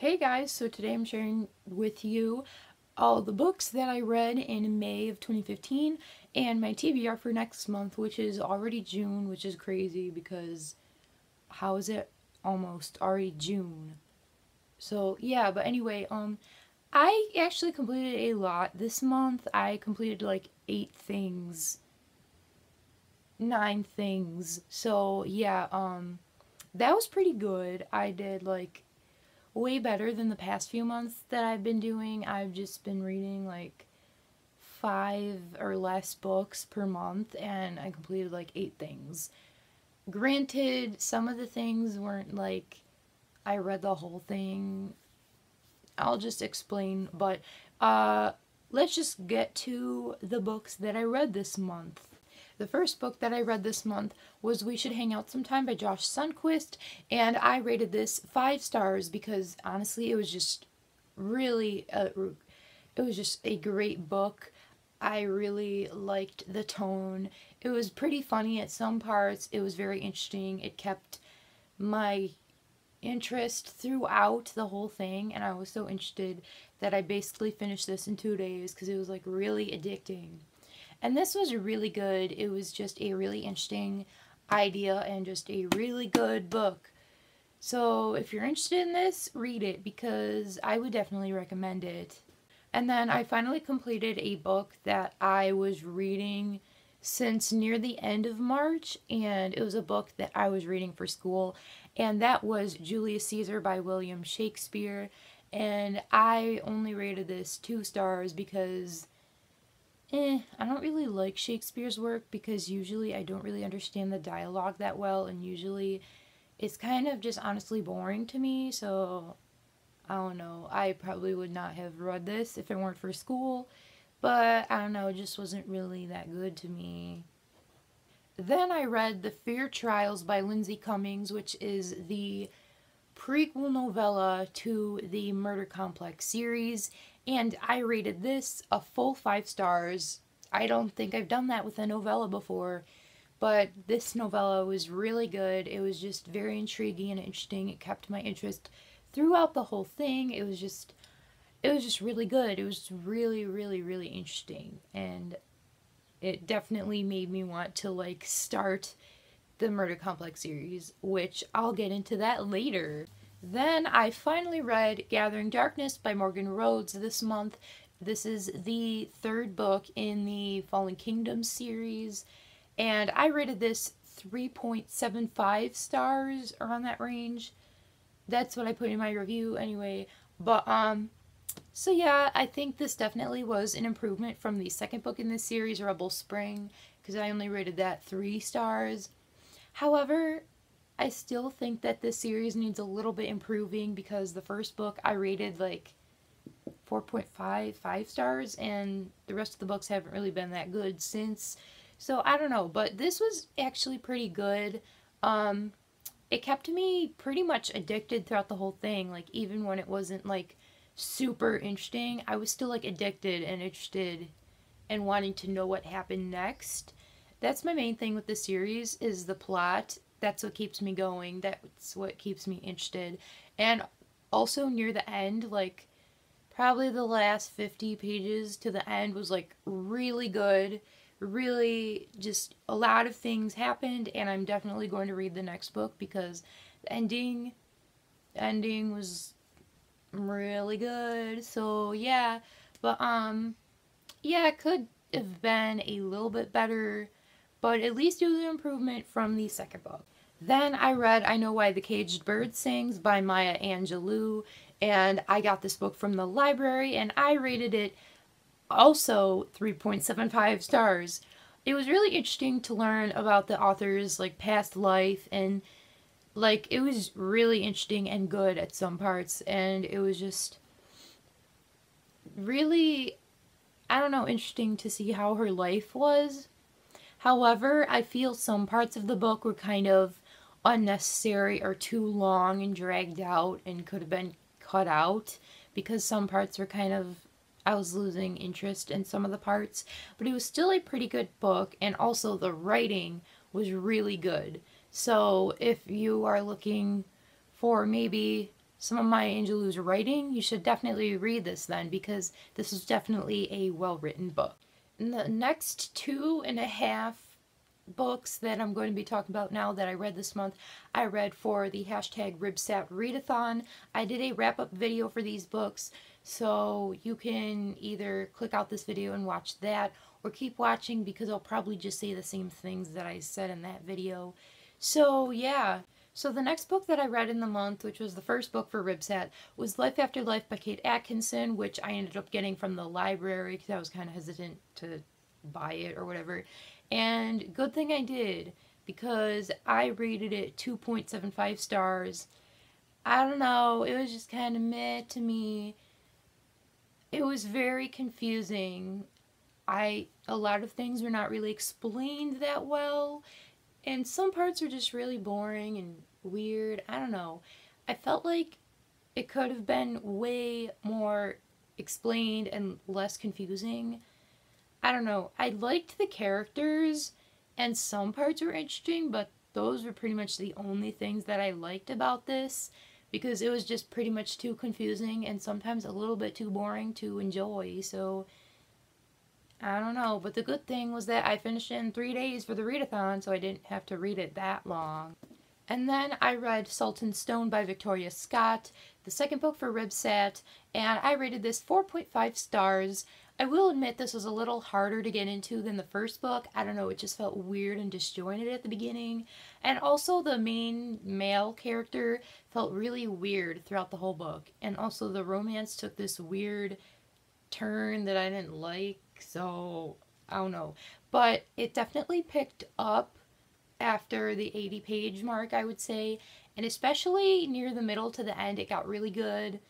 Hey guys, so today I'm sharing with you all the books that I read in May of 2015 and my TBR for next month, which is already June, which is crazy because how is it almost already June? So yeah, but anyway, I actually completed a lot this month. I completed like 8 things, 9 things. So yeah, that was pretty good. I did like way better than the past few months that I've been doing. I've just been reading like 5 or less books per month, and I completed like 8 things. Granted, some of the things weren't like I read the whole thing. I'll just explain, but let's just get to the books that I read this month. The first book that I read this month was We Should Hang Out Sometime by Josh Sundquist, and I rated this 5 stars because honestly, it was just really, it was just a great book. I really liked the tone. It was pretty funny at some parts. It was very interesting. It kept my interest throughout the whole thing, and I was so interested that I basically finished this in 2 days because it was like really addicting. And this was really good. It was just a really interesting idea and just a really good book. So if you're interested in this, read it because I would definitely recommend it. And then I finally completed a book that I was reading since near the end of March, and it was a book that I was reading for school, and that was Julius Caesar by William Shakespeare. And I only rated this 2 stars because I don't really like Shakespeare's work because usually I don't really understand the dialogue that well, and usually it's kind of just honestly boring to me, so I don't know. I probably would not have read this if it weren't for school, but I don't know, it just wasn't really that good to me. Then I read The Fear Trials by Lindsay Cummings, which is the prequel novella to the Murder Complex series, and I rated this a full 5 stars. I don't think I've done that with a novella before, but this novella was really good. It was just very intriguing and interesting. It kept my interest throughout the whole thing. It was just really good. It was really, really, really interesting, and it definitely made me want to like start the Murder Complex series, which I'll get into that later. Then I finally read Gathering Darkness by Morgan Rhodes this month. This is the third book in the Fallen Kingdom series, and I rated this 3.75 stars, around that range. That's what I put in my review anyway. But so yeah, I think this definitely was an improvement from the second book in this series, Rebel Spring, because I only rated that 3 stars. However, I still think that this series needs a little bit improving because the first book I rated like 4.5 stars, and the rest of the books haven't really been that good since. So I don't know, but this was actually pretty good. It kept me pretty much addicted throughout the whole thing. Like even when it wasn't like super interesting, I was still like addicted and interested and wanting to know what happened next. That's my main thing with the series is the plot. That's what keeps me going. That's what keeps me interested. And also near the end, like probably the last 50 pages to the end was like really good. Really just a lot of things happened, and I'm definitely going to read the next book because the ending was really good. So yeah, but yeah, it could have been a little bit better, but at least it was an improvement from the second book. Then I read I Know Why the Caged Bird Sings by Maya Angelou, and I got this book from the library, and I rated it also 3.75 stars. It was really interesting to learn about the author's like past life, and like it was really interesting and good at some parts, and it was just really, I don't know, interesting to see how her life was. However, I feel some parts of the book were kind of unnecessary or too long and dragged out and could have been cut out because some parts were kind of, I was losing interest in some of the parts, but it was still a pretty good book, and also the writing was really good. So if you are looking for maybe some of Maya Angelou's writing, you should definitely read this then, because this is definitely a well-written book. And the next 2.5 books that I'm going to be talking about now that I read this month, I read for the hashtag Ribsat Readathon. I did a wrap-up video for these books, so you can either click out this video and watch that, or keep watching because I'll probably just say the same things that I said in that video. So yeah. So the next book that I read in the month, which was the first book for Ribsat, was Life After Life by Kate Atkinson, which I ended up getting from the library because I was kind of hesitant to buy it or whatever. And good thing I did, because I rated it 2.75 stars. I don't know, it was just kind of meh to me. It was very confusing. A lot of things were not really explained that well, and some parts are just really boring and weird. I don't know. I felt like it could have been way more explained and less confusing. I don't know. I liked the characters, and some parts were interesting, but those were pretty much the only things that I liked about this, because it was just pretty much too confusing and sometimes a little bit too boring to enjoy. So I don't know, but the good thing was that I finished it in 3 days for the readathon, so I didn't have to read it that long. And then I read Sultan Stone by Victoria Scott, the second book for Ribsat, and I rated this 4.5 stars. I will admit this was a little harder to get into than the first book. I don't know, it just felt weird and disjointed at the beginning. And also the main male character felt really weird throughout the whole book. And also the romance took this weird turn that I didn't like, so I don't know. But it definitely picked up after the 80-page mark, I would say, and especially near the middle to the end, it got really good.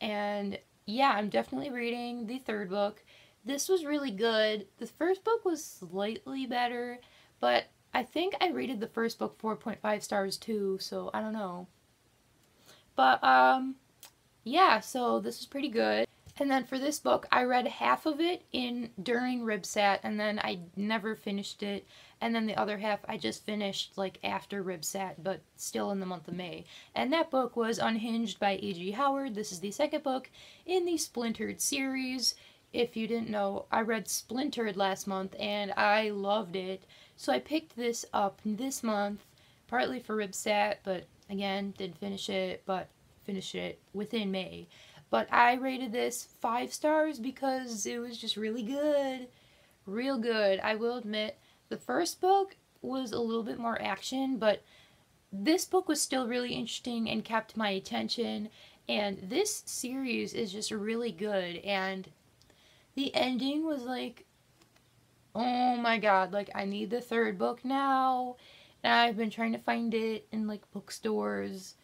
And yeah, I'm definitely reading the third book. This was really good. The first book was slightly better, but I think I rated the first book 4.5 stars too, so I don't know. But yeah, so this was pretty good. And then for this book, I read half of it during Ribsat, and then I never finished it. And then the other half I just finished like after Ribsat, but still in the month of May. And that book was Unhinged by A.G. Howard. This is the second book in the Splintered series. If you didn't know, I read Splintered last month and I loved it. So I picked this up this month, partly for Ribsat, but again, didn't finish it, but finished it within May. But I rated this 5 stars because it was just really good. Real good. I will admit, the first book was a little bit more action, but this book was still really interesting and kept my attention. And this series is just really good. And the ending was like, oh my god, like I need the third book now. And I've been trying to find it in like bookstores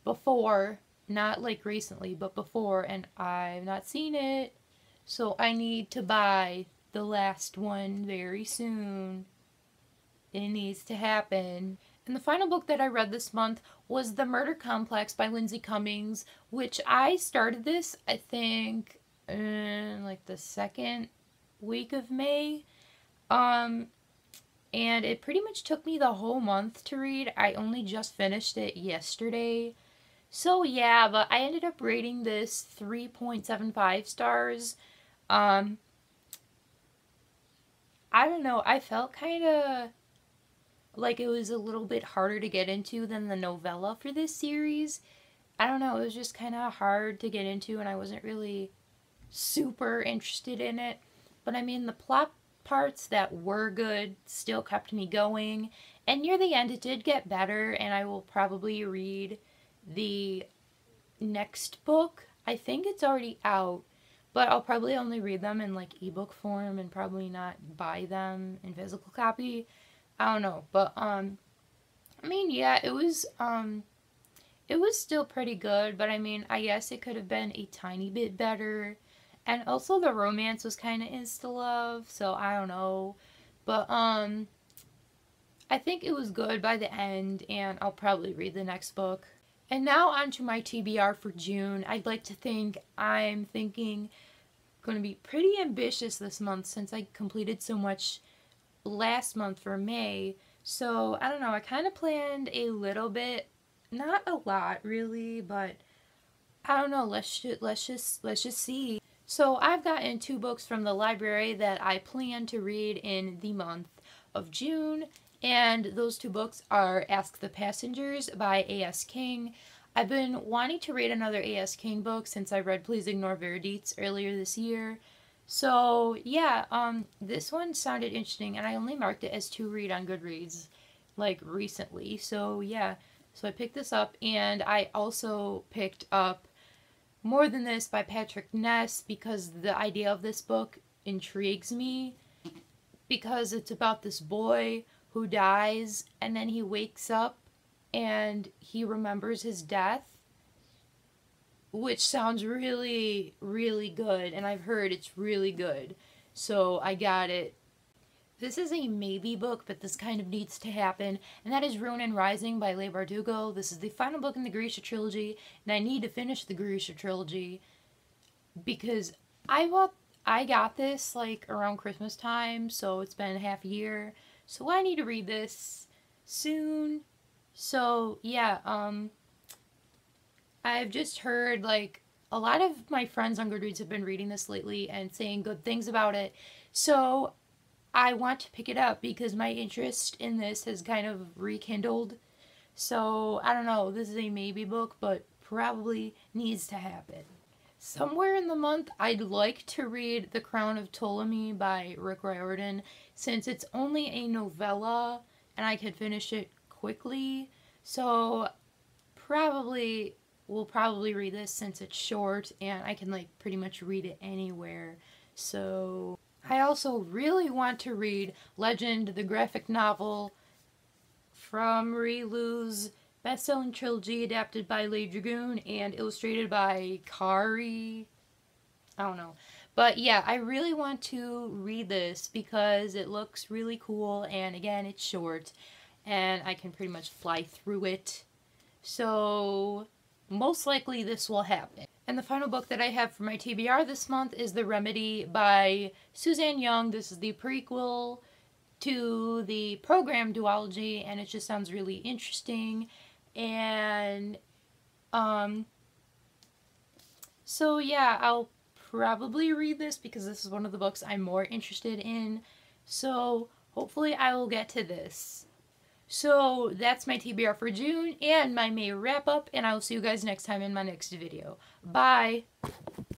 before. Not like recently, but before, and I've not seen it. So I need to buy the last one very soon. It needs to happen. And the final book that I read this month was The Murder Complex by Lindsay Cummings, which I started this, I think, in like the second week of May. And it pretty much took me the whole month to read. I only just finished it yesterday. So yeah, but I ended up rating this 3.75 stars. I don't know, I felt kind of like it was a little bit harder to get into than the novella for this series. I don't know, it was just kind of hard to get into and I wasn't really super interested in it. But I mean, the plot parts that were good still kept me going. And near the end it did get better, and I will probably read the next book. I think it's already out, but I'll probably only read them in like ebook form and probably not buy them in physical copy. I don't know, but I mean, yeah, it was still pretty good, but I mean, I guess it could have been a tiny bit better. And also the romance was kind of insta-love, so I don't know. But I think it was good by the end, and I'll probably read the next book. And now on to my TBR for June. I'd like to think I'm going to be pretty ambitious this month since I completed so much last month for May. So, I don't know, I kind of planned a little bit, not a lot really, but I don't know, let's just see. So I've gotten 2 books from the library that I plan to read in the month of June, and those 2 books are Ask the Passengers by A.S. King. I've been wanting to read another A.S. King book since I read Please Ignore Verdicts earlier this year. So yeah, this one sounded interesting, and I only marked it as to read on Goodreads, like, recently. So yeah, so I picked this up, and I also picked up More Than This by Patrick Ness because the idea of this book intrigues me, because it's about this boy who dies and then he wakes up and he remembers his death, which sounds really, really good, and I've heard it's really good. So I got it. This is a maybe book, but this kind of needs to happen, and that is Ruin and Rising by Leigh Bardugo. This is the final book in the Grisha trilogy, and I need to finish the Grisha trilogy because I got this like around Christmas time, so it's been half a year. So I need to read this soon. So yeah, I've just heard like a lot of my friends on Goodreads have been reading this lately and saying good things about it. So I want to pick it up because my interest in this has kind of rekindled. So I don't know, this is a maybe book, but probably needs to happen. Somewhere in the month, I'd like to read The Crown of Ptolemy by Rick Riordan, since it's only a novella and I could finish it quickly. So we'll probably read this since it's short and I can like pretty much read it anywhere. So I also really want to read Legend, the graphic novel from Marie Lu's best-selling trilogy, adapted by Leigh Dragoon and illustrated by Kari. I don't know. But yeah, I really want to read this because it looks really cool, and again, it's short and I can pretty much fly through it. So most likely this will happen. And the final book that I have for my TBR this month is The Remedy by Suzanne Young. This is the prequel to the program duology, and it just sounds really interesting. And so yeah, I'll probably read this because this is one of the books I'm more interested in. So hopefully I will get to this. So that's my TBR for June and my May wrap up, and I will see you guys next time in my next video. Bye!